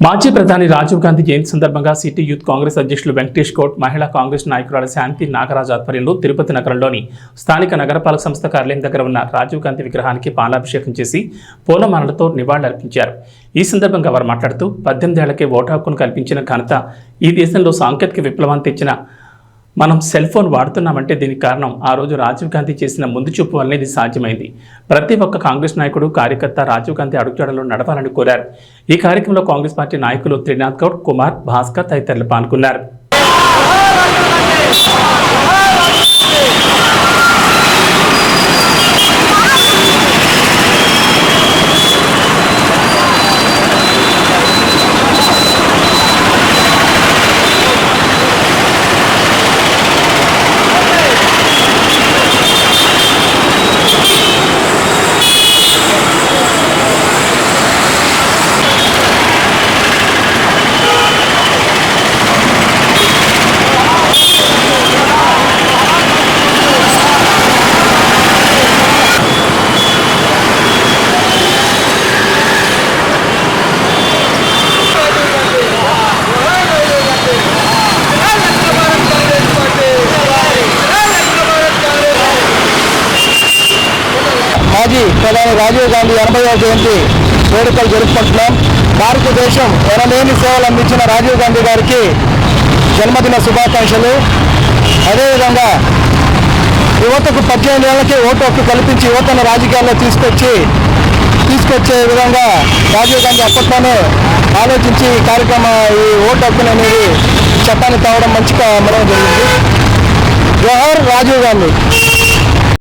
మాజీ ప్రధాని రాజీవ్ గాంధీ జయంతి సందర్భంగా సిటీ యూత్ కాంగ్రెస్ అధ్యక్షులు వెంకటేష్ గౌడ్, మహిళా కాంగ్రెస్ నాయకురాలు శాంతి నాగరాజ్ ఆధ్వర్యంలో తిరుపతి నగరంలోని స్థానిక నగరపాలక సంస్థ కార్యాలయం దగ్గర ఉన్న రాజీవ్ గాంధీ విగ్రహానికి పాలాభిషేకం చేసి పూలమాలలతో నివాళులర్పించారు. ఈ సందర్భంగా వారు మాట్లాడుతూ 18 ఏళ్లకే ఓటు హక్కును కల్పించిన ఘనత ఈ దేశంలో సాంకేతిక విప్లవాన్ని తెచ్చిన మనం సెల్ ఫోన్ వాడుతున్నామంటే దీనికి కారణం ఆ రోజు రాజీవ్ గాంధీ చేసిన ముందు చూపు వల్లనే ఇది సాధ్యమైంది. ప్రతి ఒక్క కాంగ్రెస్ నాయకుడు, కార్యకర్త రాజీవ్ గాంధీ అడుగుజాడలో నడవాలని కోరారు. ఈ కార్యక్రమంలో కాంగ్రెస్ పార్టీ నాయకులు త్రినాథ్ గౌడ్, కుమార్, భాస్కర్ తదితరులు పాల్గొన్నారు. మాజీ ప్రధాని రాజీవ్ గాంధీ 80వ జయంతి వేడుకలు జరుపుకుంటున్నాం. భారతదేశం ఎనలేని సేవలు అందించిన రాజీవ్ గాంధీ గారికి జన్మదిన శుభాకాంక్షలు. అదేవిధంగా యువతకు 18 ఏళ్లకే ఓటు హక్కు కల్పించి యువతను రాజకీయాల్లో తీసుకొచ్చే విధంగా రాజీవ్ గాంధీ అప్పట్లోనే ఆలోచించి ఈ ఓటు హక్కును అనేది చట్టాన్ని తేవడం మంచిగా మనం జరిగింది. జోహార్ రాజీవ్ గాంధీ.